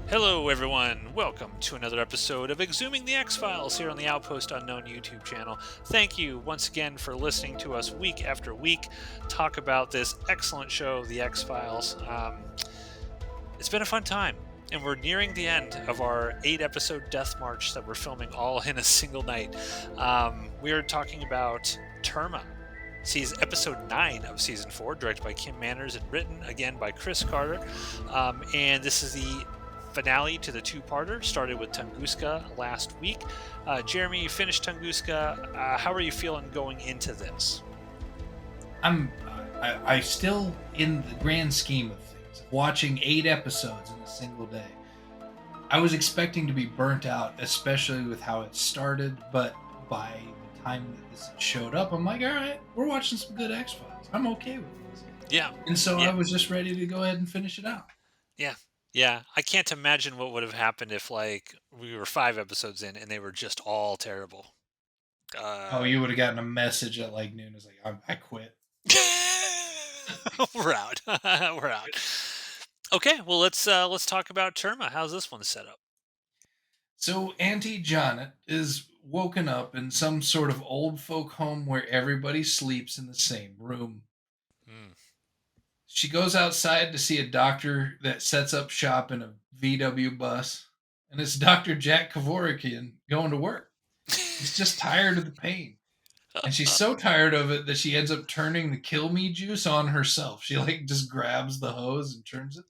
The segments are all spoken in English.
Hello, everyone. Welcome to another episode of eXhuming the X-Files here on the Outpost Unknown YouTube channel. Thank you once again for listening to us week after week talk about this excellent show, The X-Files. It's been a fun time, and we're nearing the end of our 8-episode Death March that we're filming all in a single night. We are talking about Terma. Season episode 9 of season 4, directed by Kim Manners and written again by Chris Carter. And this is the finale to the two-parter. Started with Tunguska last week. Jeremy, you finished Tunguska. How are you feeling going into this? I still, in the grand scheme of things, watching 8 episodes in a single day. I was expecting to be burnt out, especially with how it started. But by the time that this showed up, I'm like, all right, we're watching some good X Files. I'm okay with this. Yeah, And so yeah, I was just ready to go ahead and finish it out. yeah, yeah. I can't imagine what would have happened if, like, we were 5 episodes in and they were just all terrible. Oh, Uh, you would have gotten a message at like noon. It's like, I quit. we're out. We're out. Okay, well let's talk about Terma. How's this one set up? So Auntie Janet is woken up in some sort of old folk home where everybody sleeps in the same room. Hmm. She goes outside to see a doctor that sets up shop in a VW bus, and it's Dr. Jack Kevorkian going to work. He's just tired of the pain. And she's so tired of it that she ends up turning the kill me juice on herself. She like just grabs the hose and turns it,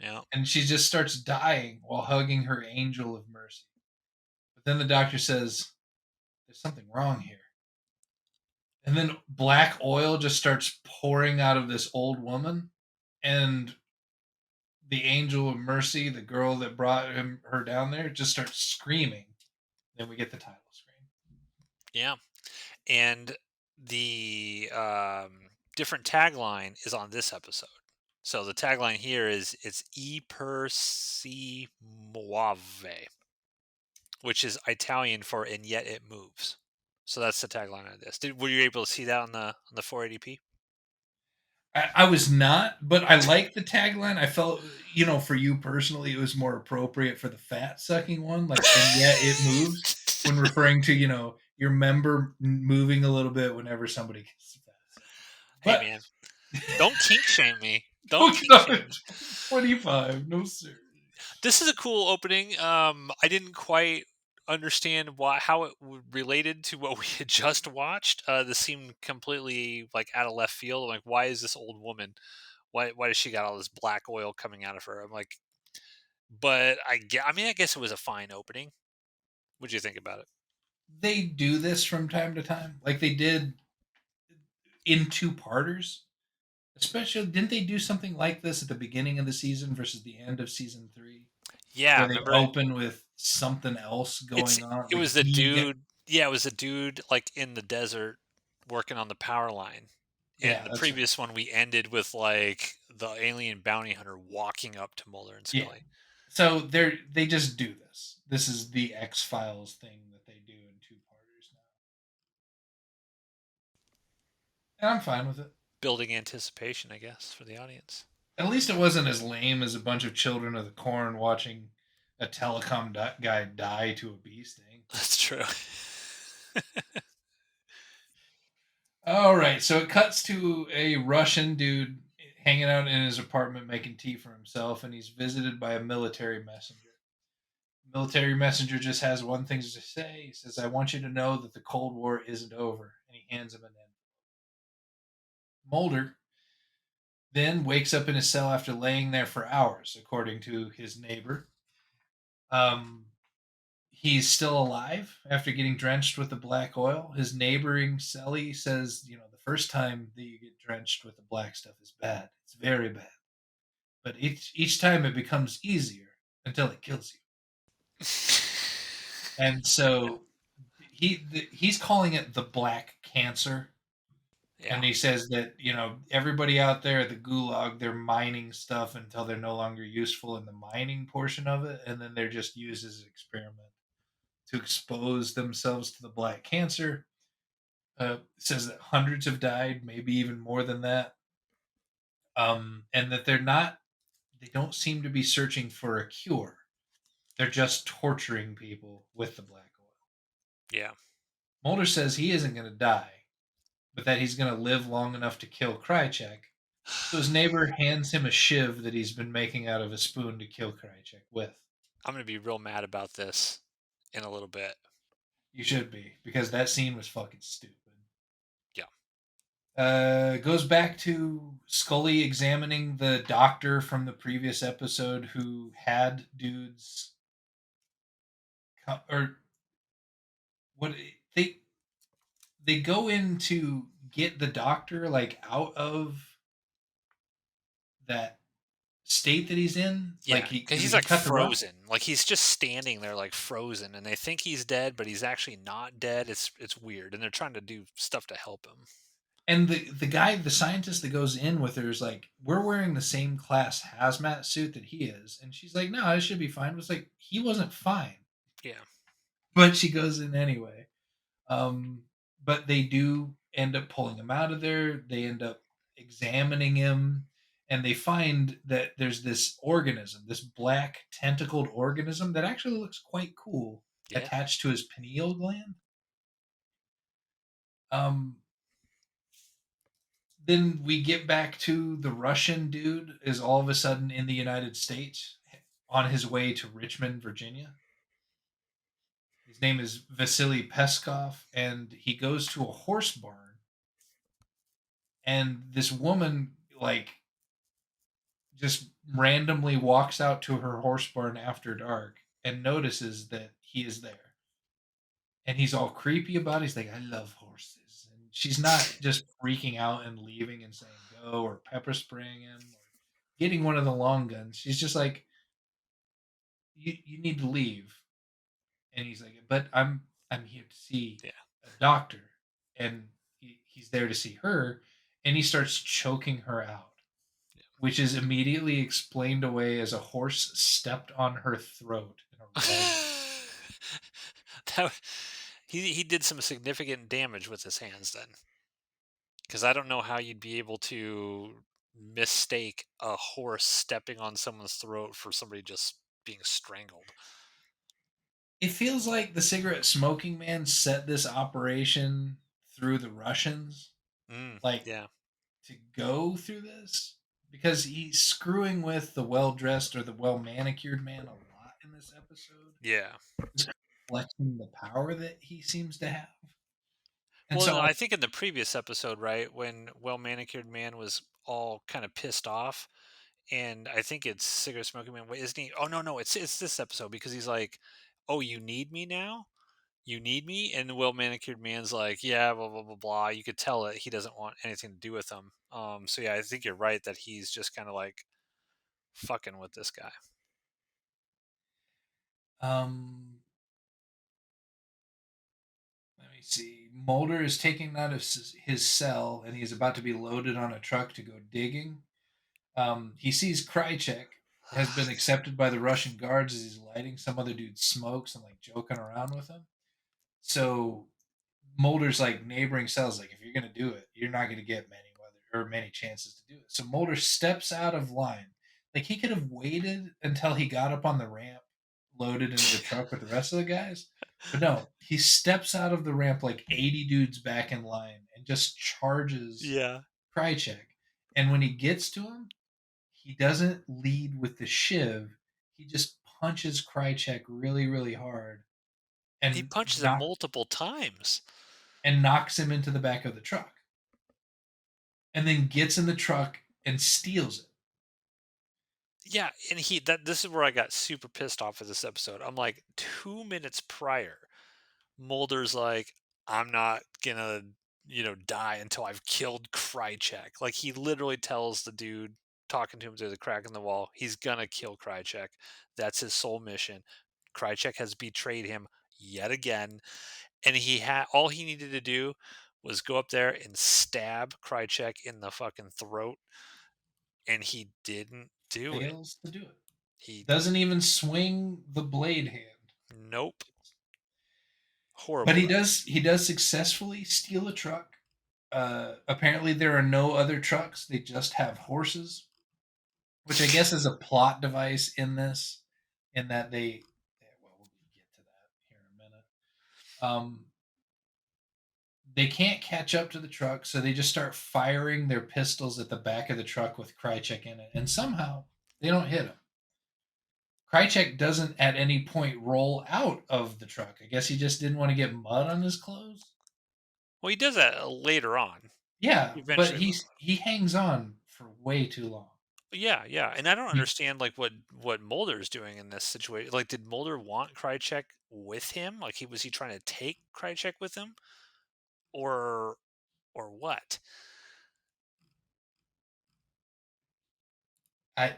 Yeah. and she just starts dying while hugging her angel of mercy. But then the doctor says, "There's something wrong here." And then black oil just starts pouring out of this old woman, and the angel of mercy, the girl that brought her down there, just starts screaming. Then we get the title screen. Yeah. And the different tagline is on this episode. So the tagline here is it's E per si muove, which is Italian for and yet it moves. So that's the tagline of this. Were you able to see that on the 480p? I was not, but I like the tagline. I felt, for you personally, it was more appropriate for the fat sucking one, like, and yet it moves when referring to, your member moving a little bit whenever somebody gets fat sucking. Hey But man, don't kink shame me. Don't don't kink get shame on me. 25, no sir. This is a cool opening. I didn't quite understand how it related to what we had just watched. This seemed completely like out of left field. Like, why is this old woman? Why does she got all this black oil coming out of her? I'm like, but I mean, I guess it was a fine opening. What'd you think about it? They do this from time to time, like they did in two-parters. Especially, didn't they do something like this at the beginning of the season versus the end of season 3, Yeah, where they remember open with something else it's going on, it like was the the guy? dude. Yeah, it was the dude like in the desert working on the power line. And Yeah, the that's right. previous one, we ended with like the alien bounty hunter walking up to Mulder and Yeah. Scully. So they just do this. This is the X Files thing that they do in two-parters now, and I'm fine with it. Building anticipation, I guess, for the audience. At least it wasn't as lame as a bunch of children of the corn watching a telecom guy die to a bee sting. That's true. All right, so it cuts to a Russian dude hanging out in his apartment making tea for himself, and he's visited by a military messenger. The military messenger just has one thing to say. He says, "I want you to know that the Cold War isn't over," and he hands him an envelope. Mulder then wakes up in his cell after laying there for hours, according to his neighbor. Um, he's still alive after getting drenched with the black oil. His neighboring cellie says, the first time that you get drenched with the black stuff is bad. It's very bad. But each time it becomes easier until it kills you. And so he's calling it the black cancer. Yeah. And he says that, everybody out there at the gulag, they're mining stuff until they're no longer useful in the mining portion of it. And then they're just used as an experiment to expose themselves to the black cancer. Says that hundreds have died, maybe even more than that, and that they don't seem to be searching for a cure. They're just torturing people with the black oil. Yeah. Mulder says he isn't going to die, but that he's going to live long enough to kill Krychek. So his neighbor hands him a shiv that he's been making out of a spoon to kill Krychek with. I'm going to be real mad about this in a little bit. You should be, because that scene was fucking stupid. Yeah. Goes back to Scully examining the doctor from the previous episode who had dudes, or what they go in to get the doctor like out of that state that he's in. Yeah, Like he because he's he like cut the rug, frozen. Like he's just standing there like frozen, and they think he's dead, but he's actually not dead. It's weird, and they're trying to do stuff to help him. and the guy, the scientist that goes in with her is like, we're wearing the same class hazmat suit that he is, and she's like, no, it should be fine. It was like he wasn't fine, Yeah. but she goes in anyway. Um, but they do end up pulling him out of there. They end up examining him, and they find that there's this organism, this black tentacled organism that actually looks quite cool, Yeah. attached to his pineal gland. Um, then we get back to the Russian dude is all of a sudden in the United States on his way to Richmond, Virginia. His name is Vasily Peskov, and he goes to a horse barn. And this woman, like, just randomly walks out to her horse barn after dark and notices that he is there. And he's all creepy about it. He's like, I love horses. And she's not just freaking out and leaving and saying go or pepper spraying him or getting one of the long guns. She's just like, you need to leave. And he's like, but I'm here to see Yeah. a doctor. And he's there to see her. And he starts choking her out, which is immediately explained away as a horse stepped on her throat in a ragdoll. that, he did some significant damage with his hands then, because I don't know how you'd be able to mistake a horse stepping on someone's throat for somebody just being strangled. It feels like the cigarette smoking man set this operation through the Russians, like Yeah. to go through this, because he's screwing with the well dressed or the well manicured man a lot in this episode, Yeah. just flexing the power that he seems to have. And Well, no, so, I think in the previous episode, right, when Well Manicured Man was all kind of pissed off, and I think it's Cigarette Smoking Man. Wait, isn't he? Oh no, it's this episode because he's like, "Oh, you need me now? You need me?" And the Well Manicured Man's like, "Yeah, blah blah blah blah." You could tell that he doesn't want anything to do with them. So yeah, I think you're right that he's just kind of like fucking with this guy. um, let me see. Mulder is taken out of his cell and he's about to be loaded on a truck to go digging. He sees Krychek has been accepted by the Russian guards as he's lighting some other dude's smokes and like joking around with him. So Mulder's like neighboring cells, like if you're gonna do it, you're not gonna get many chances to do it. So Mulder steps out of line. Like he could have waited until he got up on the ramp, loaded into the truck with the rest of the guys. But no, he steps out of the ramp like 80 dudes back in line and just charges Yeah, Krychek. And when he gets to him, he doesn't lead with the shiv. He just punches Krychek really, really hard he and punches him multiple times. knocks him into the back of the truck. And then gets in the truck and steals it. Yeah, and this is where I got super pissed off with this episode. I'm like 2 minutes prior. Mulder's like, I'm not gonna, die until I've killed Krychek. Like he literally tells the dude talking to him through the crack in the wall, he's gonna kill Krychek. That's his sole mission. Krychek has betrayed him yet again, and he had all he needed to do was go up there and stab Krychek in the fucking throat, and he didn't do it. Fails to do it. He Doesn't even swing the blade hand. Nope. But Horrible. he does successfully steal a truck. Apparently there are no other trucks. They just have horses, which I guess is a plot device in this, in that Um, they can't catch up to the truck, so they just start firing their pistols at the back of the truck with Krychek in it, and somehow they don't hit him. Krychek doesn't at any point roll out of the truck. I guess he just didn't want to get mud on his clothes. Well, he does that later on. Yeah, but Eventually, he hangs on for way too long. yeah, yeah. And I don't He, understand like what Mulder's doing in this situation. Like, did Mulder want Krychek with him? Like, was he trying to take Krychek with him, or what? I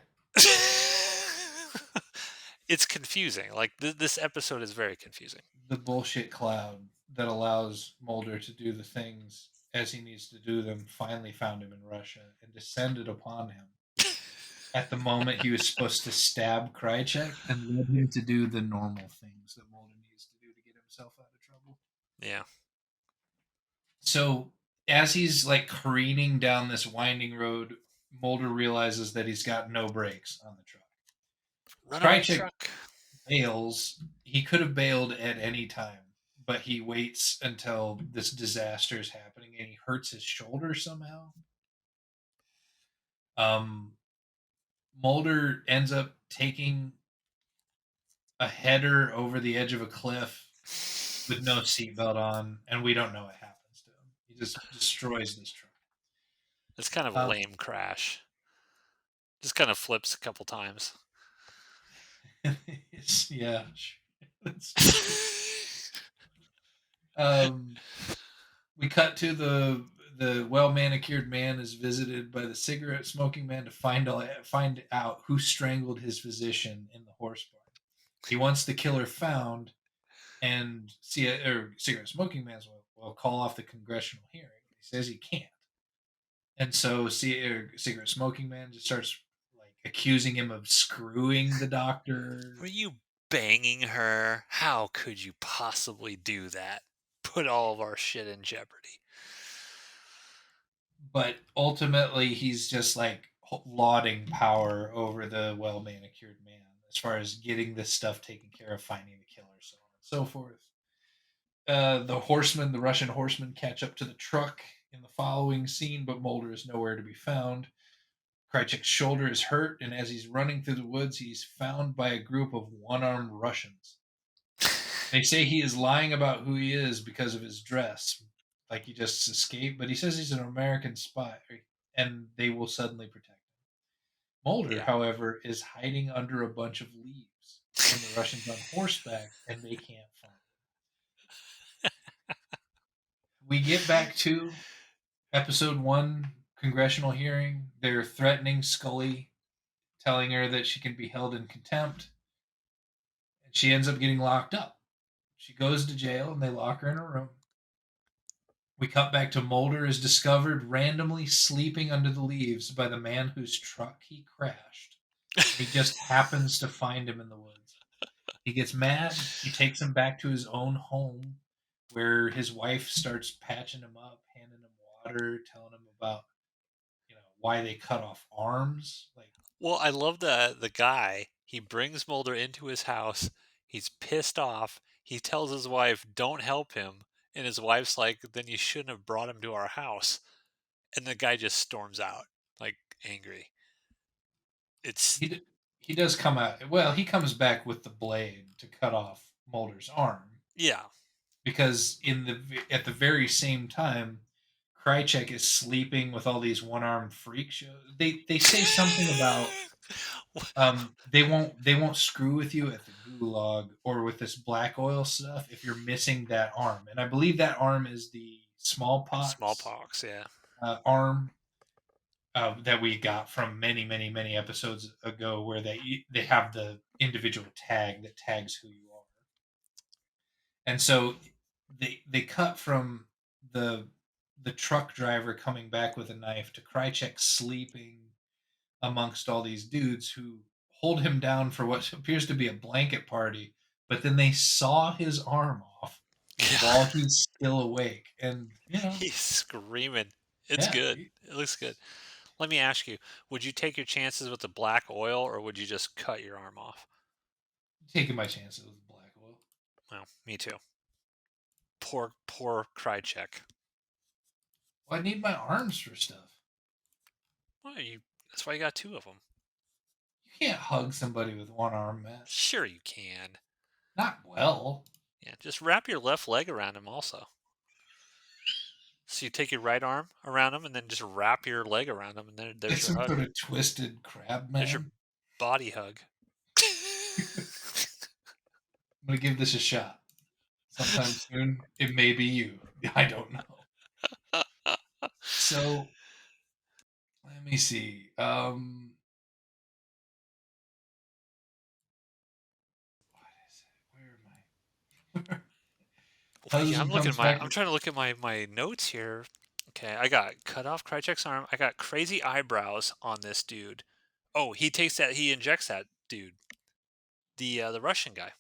It's confusing. Like this episode is very confusing. the bullshit cloud that allows Mulder to do the things as he needs to do them finally found him in Russia and descended upon him at the moment he was supposed to stab Krychek and led him to do the normal things that Mulder needs to do to get himself out of trouble. Yeah. So as he's like careening down this winding road, Mulder realizes that he's got no brakes on the truck. Runaway Krychek truck. bails. He could have bailed at any time, but he waits until this disaster is happening and he hurts his shoulder somehow. Um, Mulder ends up taking a header over the edge of a cliff with no seatbelt on, and we don't know what happens to him. He just destroys this truck. It's kind of a Um, lame crash. Just kind of flips a couple times. yeah, that's true. Um, we cut to the well manicured man is visited by the cigarette smoking man to find out who strangled his physician in the horse barn. He wants the killer found, and cigarette smoking man will call off the congressional hearing. He says he can't, and so cigarette smoking man just starts like accusing him of screwing the doctor. Were you banging her? How could you possibly do that? Put all of our shit in jeopardy. But ultimately he's just like lauding power over the well manicured man as far as getting this stuff taken care of, finding the killer, so on and so forth. The Russian horsemen, catch up to the truck in the following scene, but Mulder is nowhere to be found. Krychek's shoulder is hurt, and as he's running through the woods, he's found by a group of one-armed Russians. They say he is lying about who he is because of his dress, like he just escaped, but he says he's an American spy, and they will suddenly protect him. Mulder, Yeah. however, is hiding under a bunch of leaves from the Russians on horseback, and they can't find him. We get back to episode one congressional hearing. They're threatening Scully, telling her that she can be held in contempt, and she ends up getting locked up. She goes to jail, and they lock her in a room. We cut back to Mulder is discovered randomly sleeping under the leaves by the man whose truck he crashed. And he just happens to find him in the woods. He gets mad. He takes him back to his own home where his wife starts patching him up, handing him water, telling him about, why they cut off arms. Like, Well, I love the guy. He brings Mulder into his house. He's pissed off. He tells his wife, "Don't help him." And his wife's like, "Then you shouldn't have brought him to our house." And the guy just storms out, like angry. It's he does come out. Well, he comes back with the blade to cut off Mulder's arm yeah. because at the very same time, Krychek is sleeping with all these one-armed freak shows. They say something about they won't screw with you at the gulag or with this black oil stuff if you're missing that arm, and I believe that arm is the smallpox Smallpox, yeah. arm that we got from many many episodes ago, where they have the individual tag that tags who you are, and so they cut from the the truck driver coming back with a knife to Krychek sleeping amongst all these dudes who hold him down for what appears to be a blanket party, but then they saw his arm off Yeah. while he's still awake. And, He's screaming. It's yeah, good. It looks good. Let me ask you, would you take your chances with the black oil or would you just cut your arm off? taking my chances with black oil. Well, me too. poor Krychek. Well, I need my arms for stuff. Well, that's why you got two of them. You can't hug somebody with one arm, Matt. Sure you can. Not well. Yeah, just wrap your left leg around him also. So you take your right arm around him and then just wrap your leg around him, and Like there's your some hug. sort of twisted crab There's your man. body hug. I'm gonna give this a shot. Sometime soon, it may be you. I don't know. So let me see. What is it? Where am I? Well, yeah, Husband comes back. I'm trying to look at my notes here. Okay, I got cut off Krychek's arm. I got crazy eyebrows on this dude. Oh, he injects that dude, the Russian guy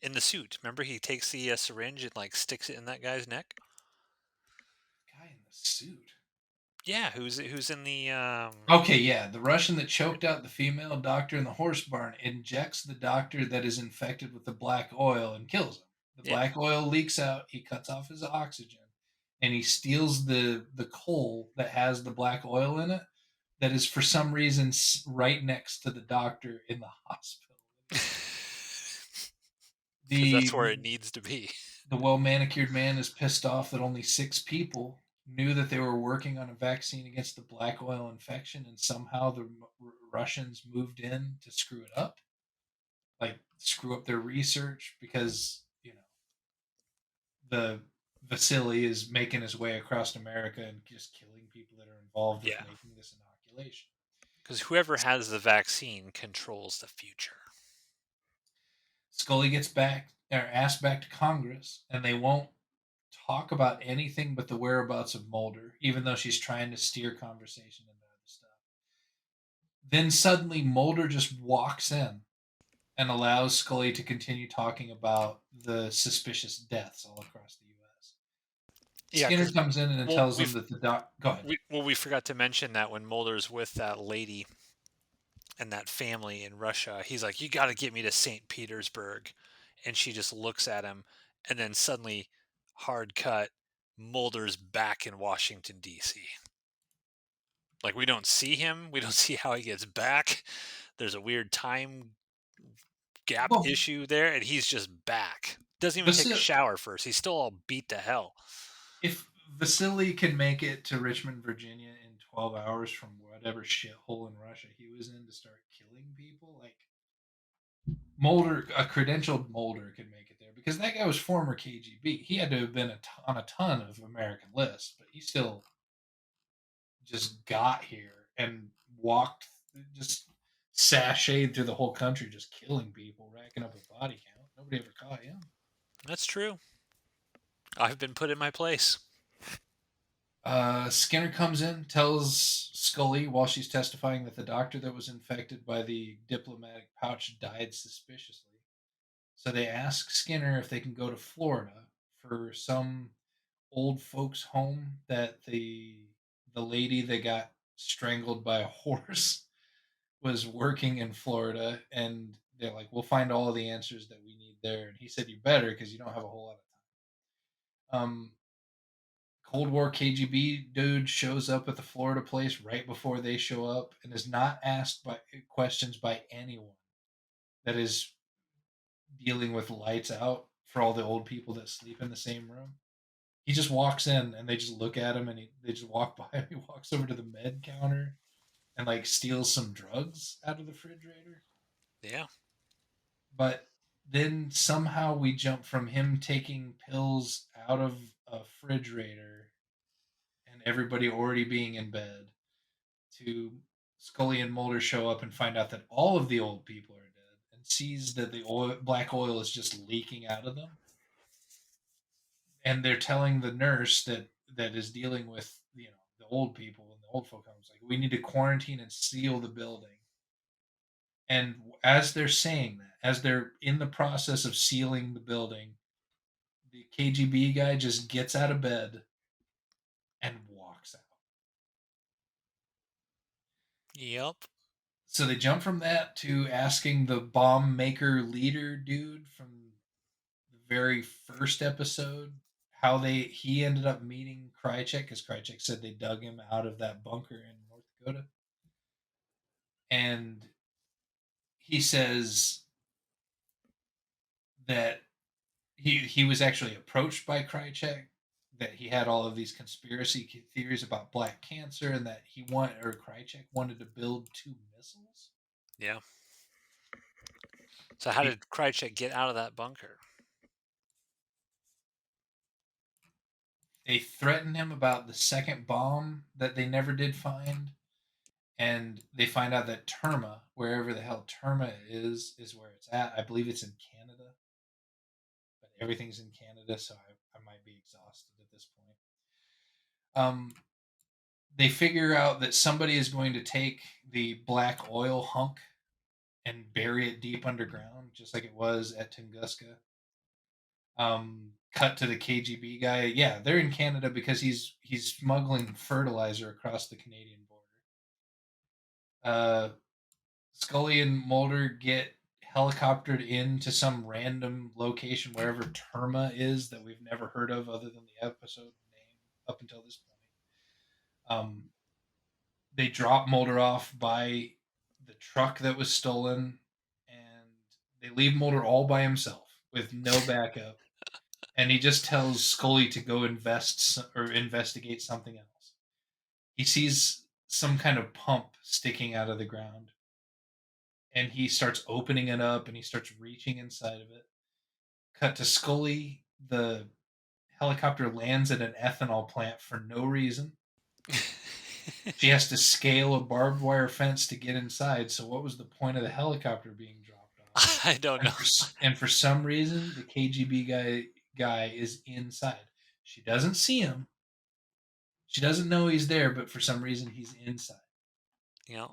in the suit. Remember, he takes the syringe and like sticks it in that guy's neck. Guy in the suit. Yeah, who's in the Okay, yeah, the Russian that choked out the female doctor in the horse barn injects the doctor that is infected with the black oil and kills him. The yeah. black oil leaks out, he cuts off his oxygen, and he steals the coal that has the black oil in it that is for some reason right next to the doctor in the hospital. Because that's The where it needs to be. the well manicured man is pissed off that only 6 people knew that they were working on a vaccine against the black oil infection, and somehow the Russians moved in to screw it up, like screw up their research because the Vasily is making his way across America and just killing people that are involved with Yeah, making this inoculation. because whoever has the vaccine controls the future. Scully gets back or asked back to Congress, and they won't talk about anything but the whereabouts of Mulder, even though she's trying to steer conversation into other stuff. Then suddenly Mulder just walks in and allows Scully to continue talking about the suspicious deaths all across the U.S. Yeah, Skinner because comes in and well, tells them that the doc. Go ahead. we forgot to mention that when Mulder's with that lady and that family in Russia, he's like, "You got to get me to St. Petersburg," and she just looks at him, and then suddenly, hard cut, Mulder's back in Washington D.C. Like we don't see him, we don't see how he gets back. There's a weird time gap Well, issue there, and he's just back. Doesn't even take a Vasil- shower first. He's still all beat to hell. if Vasily can make it to Richmond, Virginia in 12 hours from whatever shithole in Russia he was in to start killing people, like Mulder, a credentialed Mulder could make it there because that guy was former KGB. He had to have been on a ton of American lists, but he still just got here and walked, just sashayed through the whole country, just killing people, racking up a body count. Nobody ever caught him. That's true. I've been put in my place. Skinner comes in, tells Scully while she's testifying that the doctor that was infected by the diplomatic pouch died suspiciously. So they ask Skinner if they can go to Florida for some old folks' home that the lady that got strangled by a horse was working in Florida, and they're like, "We'll find all of the answers that we need there." And he said, "You better, because you don't have a whole lot of time." Cold War KGB dude shows up at the Florida place right before they show up and is not asked by questions by anyone that is dealing with lights out for all the old people that sleep in the same room. He just walks in and they just look at him and they just walk by him. He walks over to the med counter and like steals some drugs out of the refrigerator. Yeah. But then somehow we jump from him taking pills out of a refrigerator and everybody already being in bed to Scully and Mulder show up and find out that all of the old people are dead and sees that the black oil is just leaking out of them. And they're telling the nurse that is dealing with the old people and the old folk homes, like, we need to quarantine and seal the building. And as they're saying that, as they're in the process of sealing the building, the KGB guy just gets out of bed and walks out. Yep. So they jump from that to asking the bomb maker leader dude from the very first episode how he ended up meeting Krychek because Krychek said they dug him out of that bunker in North Dakota, and he says that he was actually approached by Krychek, that he had all of these conspiracy theories about black cancer, and that Krychek wanted to build two missiles. Yeah. So how He, did Krychek get out of that bunker? they threatened him about the second bomb that they never did find, and they find out that Terma, wherever the hell Terma is where it's at. I believe it's in Canada, but everything's in Canada, so I might be exhausted at this point. They figure out that somebody is going to take the black oil hunk and bury it deep underground, just like it was at Tunguska. Cut to the KGB guy. Yeah, they're in Canada because he's smuggling fertilizer across the Canadian border. Uh, Scully and Mulder get helicoptered into some random location wherever Terma is that we've never heard of other than the episode name up until this point. They drop Mulder off by the truck that was stolen, and they leave Mulder all by himself with no backup. And he just tells Scully to go investigate something else. He sees some kind of pump sticking out of the ground, and he starts opening it up and he starts reaching inside of it. Cut to Scully. The helicopter lands at an ethanol plant for no reason. She has to scale a barbed wire fence to get inside. So, what was the point of the helicopter being dropped off? I don't know. And for some reason, the KGB guy is inside. She doesn't see him. She doesn't know he's there, but for some reason, he's inside. Yeah.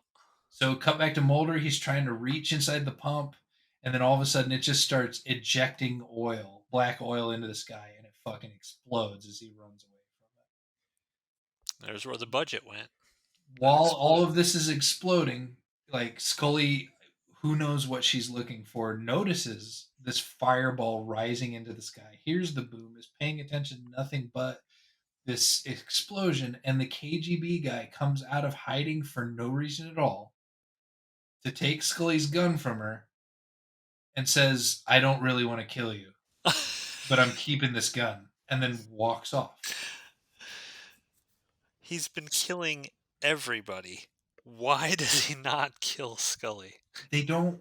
So, cut back to Mulder. He's trying to reach inside the pump, and then all of a sudden, it just starts ejecting oil, black oil, into the sky, and it fucking explodes as he runs away from it. There's where the budget went. That While all explosion. of this is exploding, like Scully, who knows what she's looking for, notices this fireball rising into the sky. Here's the boom, is paying attention to nothing but this explosion, and the KGB guy comes out of hiding for no reason at all to take Scully's gun from her and says, I don't really want to kill you, but I'm keeping this gun, and then walks off. He's been killing everybody. Why does he not kill Scully? They don't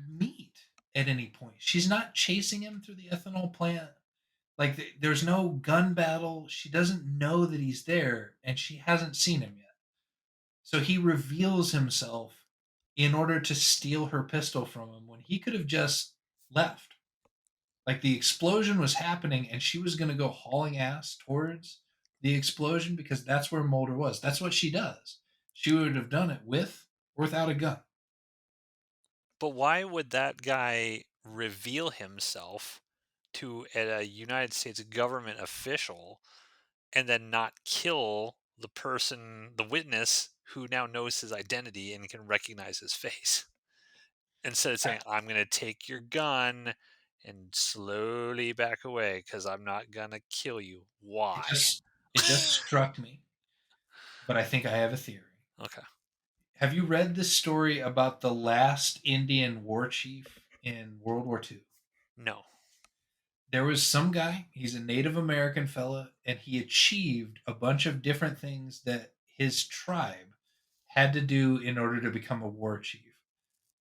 meet at any point. She's not chasing him through the ethanol plant. Like there's no gun battle. She doesn't know that he's there, and she hasn't seen him yet. So he reveals himself in order to steal her pistol from him when he could have just left. Like the explosion was happening, and she was going to go hauling ass towards the explosion because that's where Mulder was. That's what she does. She would have done it with or without a gun. But why would that guy reveal himself to a United States government official and then not kill the person, the witness, who now knows his identity and can recognize his face? Instead of I, saying, I'm going to take your gun and slowly back away because I'm not going to kill you. it Why? just struck me, but I think I have a theory. Okay. Have you read this story about the last Indian war chief in World War II? No. There was some guy, he's a Native American fella, and he achieved a bunch of different things that his tribe had to do in order to become a war chief.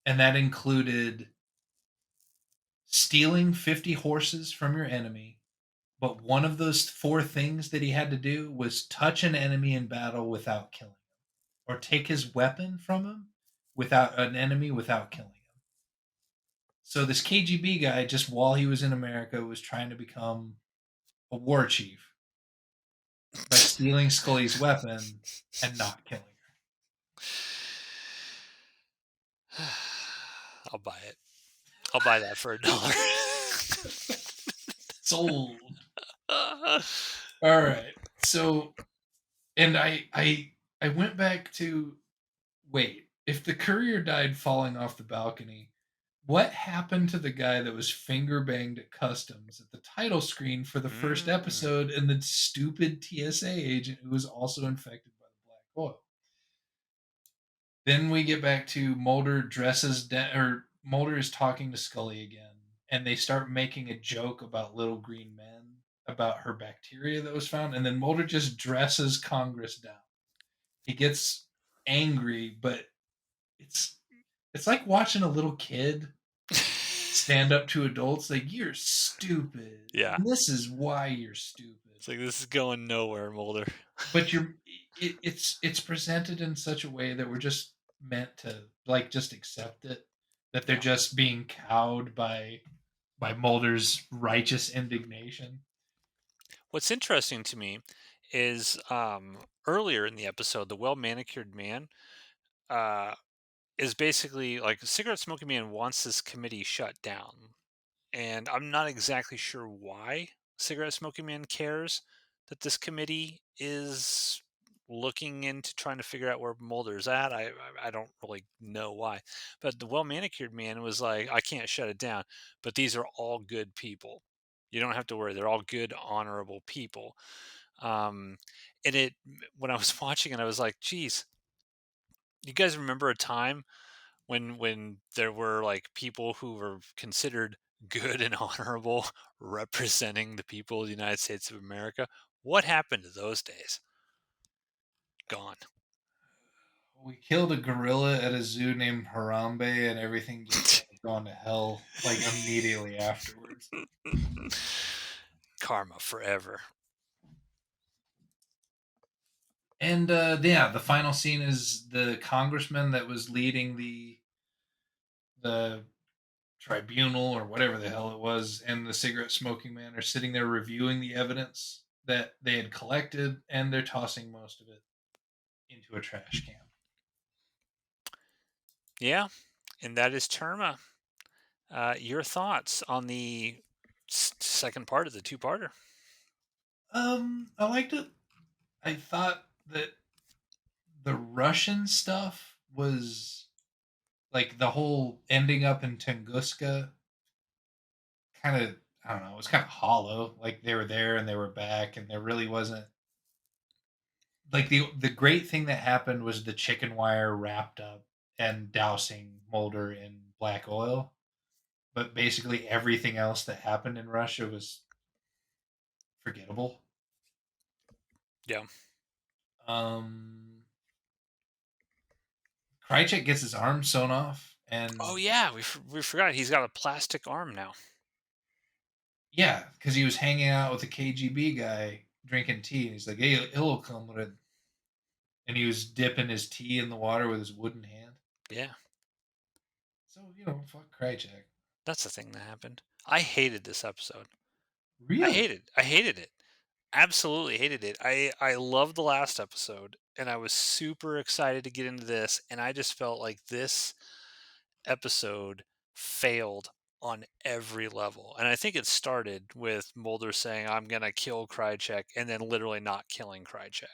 And that included stealing 50 horses from your enemy. But one of those four things that he had to do was touch an enemy in battle without killing him, or take his weapon from him without an enemy without killing him. So this KGB guy, just while he was in America, was trying to become a war chief by stealing Scully's weapon and not killing her. I'll buy it. I'll buy that for $1. Sold. All right. So, and I went back to wait. If the courier died falling off the balcony, What happened to the guy that was finger banged at customs at the title screen for the first Mm. episode and the stupid TSA agent who was also infected by the black oil? Then we get back to Mulder or Mulder is talking to Scully again, and they start making a joke about little green men, about her bacteria that was found, and then Mulder just dresses Congress down. He gets angry, but it's it's like watching a little kid stand up to adults like you're stupid, Yeah. and this is why you're stupid. It's like this is going nowhere, Mulder. But it's presented in such a way that we're just meant to like just accept it, that they're Yeah. just being cowed by Mulder's righteous indignation. What's interesting to me is earlier in the episode, the well manicured man uh, is basically like cigarette smoking man wants this committee shut down. And I'm not exactly sure why cigarette smoking man cares that this committee is looking into trying to figure out where Mulder's at. I don't really know why, but the well manicured man was like, I can't shut it down, but these are all good people. You don't have to worry; they're all good, honorable people. Um, and it when I was watching it, I was like, geez, you guys remember a time when there were like people who were considered good and honorable representing the people of the United States of America? What happened to those days? Gone. We killed a gorilla at a zoo named Harambe, and everything just started going to hell like immediately afterwards. Karma forever. And yeah, the final scene is the congressman that was leading the tribunal or whatever the hell it was, and the cigarette smoking man are sitting there reviewing the evidence that they had collected, and they're tossing most of it into a trash can. Yeah, and that is Terma. Your thoughts on the second part of the two-parter? I liked it. I thought that the Russian stuff was like the whole ending up in Tunguska kind of, I don't know, it was kind of hollow. Like they were there and they were back, and there really wasn't like the great thing that happened was the chicken wire wrapped up and dousing Mulder in black oil. But basically everything else that happened in Russia was forgettable. Yeah. Um, Krychek gets his arm sewn off, Oh and yeah, we forgot he's got a plastic arm now. yeah, because he was hanging out with a KGB guy drinking tea, and he's like, "Hey, hello, comrade," and he was dipping his tea in the water with his wooden hand. Yeah, So fuck Krychek. that's the thing that happened. I hated this episode. Really? I hated it. Absolutely hated it. I loved the last episode and I was super excited to get into this and I just felt like this episode failed on every level. And I think it started with Mulder saying I'm going to kill Krychek and then literally not killing Krychek.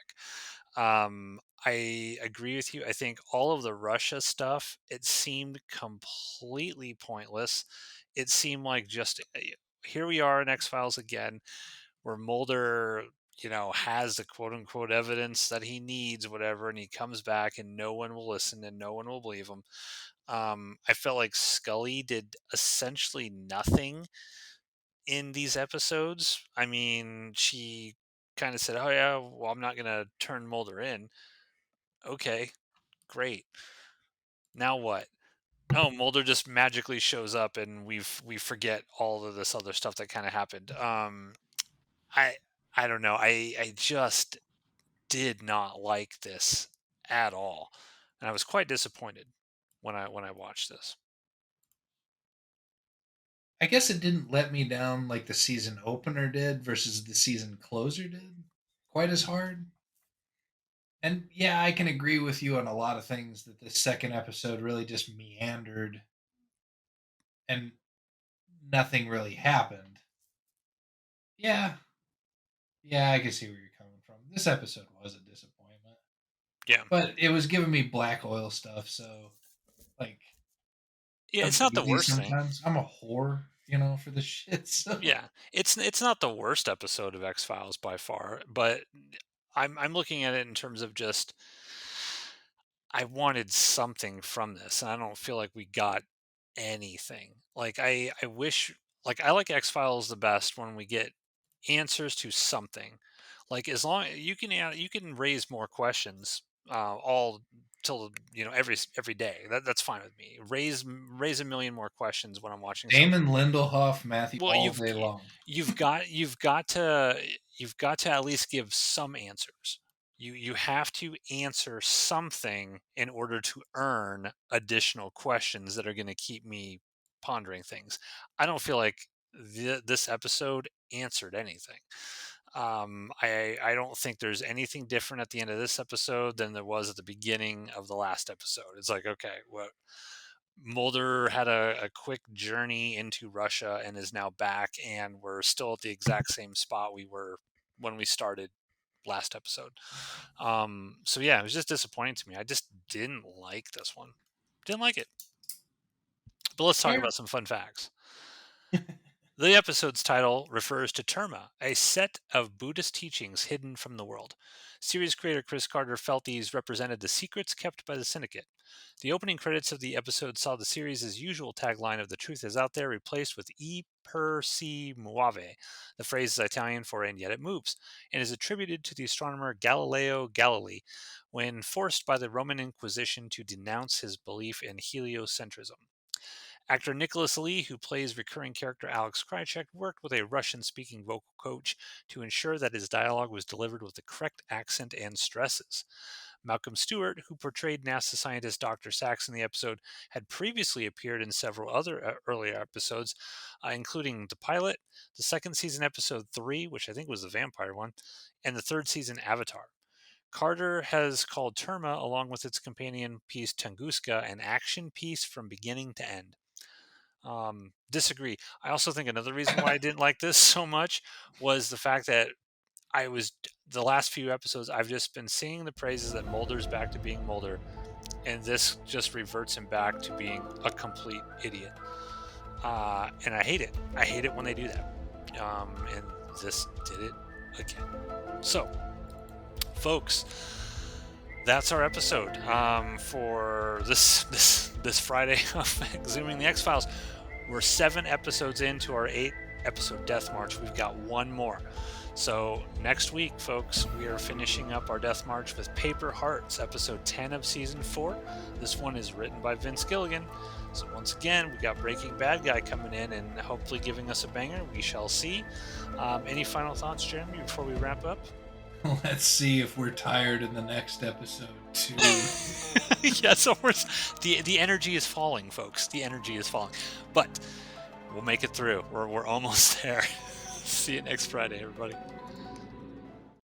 I agree with you. I think all of the Russia stuff, it seemed completely pointless. It seemed like just here we are in X Files again where Mulder, has the quote unquote evidence that he needs, whatever, and he comes back and no one will listen and no one will believe him. I felt like Scully did essentially nothing in these episodes. I mean, she kind of said, "Oh yeah, well, I'm not gonna turn Mulder in." Okay, great. Now what? Oh, Mulder just magically shows up, and we forget all of this other stuff that kind of happened. I I don't know. I just did not like this at all, and I was quite disappointed when I watched this. I guess it didn't let me down like the season opener did versus the season closer did quite as hard. And yeah, I can agree with you on a lot of things that this second episode really just meandered and nothing really happened. Yeah, yeah, I can see where you're coming from. This episode was a disappointment, Yeah, but it was giving me black oil stuff, so like Yeah, I'm it's not the lazy worst thing. sometimes. I'm a whore, for the shit. So Yeah, it's not the worst episode of X Files by far, but I'm looking at it in terms of just I wanted something from this, and I don't feel like we got anything. Like I wish like I like X Files the best when we get answers to something. Like as long you can raise more questions all till every day. That's fine with me. Raise a million more questions when I'm watching something. Damon Lindelof, Matthew, Well, all day long. you've got to at least give some answers. You have to answer something in order to earn additional questions that are going to keep me pondering things. I don't feel like this episode answered anything. I don't think there's anything different at the end of this episode than there was at the beginning of the last episode. It's like, okay, what Mulder had a quick journey into Russia and is now back, and we're still at the exact same spot we were when we started last episode. So yeah, it was just disappointing to me. I just didn't like this one. Didn't like it. But let's talk Fair. about some fun facts. The episode's title refers to Terma, a set of Buddhist teachings hidden from the world. Series creator Chris Carter felt these represented the secrets kept by the syndicate. The opening credits of the episode saw the series' usual tagline of "The truth is out there" replaced with "E per si muove." The phrase is Italian for "and yet it moves," and is attributed to the astronomer Galileo Galilei when forced by the Roman Inquisition to denounce his belief in heliocentrism. Actor Nicholas Lee, who plays recurring character Alex Krycek, worked with a Russian-speaking vocal coach to ensure that his dialogue was delivered with the correct accent and stresses. Malcolm Stewart, who portrayed NASA scientist Dr. Sachs in the episode, had previously appeared in several other earlier episodes, including the pilot, the second season episode 3, which I think was the vampire one, and the third season Avatar. Carter has called Terma, along with its companion piece Tunguska, an action piece from beginning to end. Disagree. I also think another reason why I didn't like this so much was the fact that I was the last few episodes I've just been singing the praises that Mulder's back to being Mulder, and this just reverts him back to being a complete idiot. And I hate it. I hate it when they do that. And this did it again. So, folks, that's our episode for this Friday of Exhuming the X Files. We're 7 episodes into our 8-episode Death March. We've got one more. So next week, folks, we are finishing up our Death March with Paper Hearts, episode 10 of season 4. This one is written by Vince Gilligan. So once again, we got Breaking Bad guy coming in and hopefully giving us a banger. We shall see. Any final thoughts, Jeremy, before we wrap up? Let's see if we're tired in the next episode too. Yeah, so the energy is falling, folks. The energy is falling, but we'll make it through. We're almost there. See you next Friday, everybody.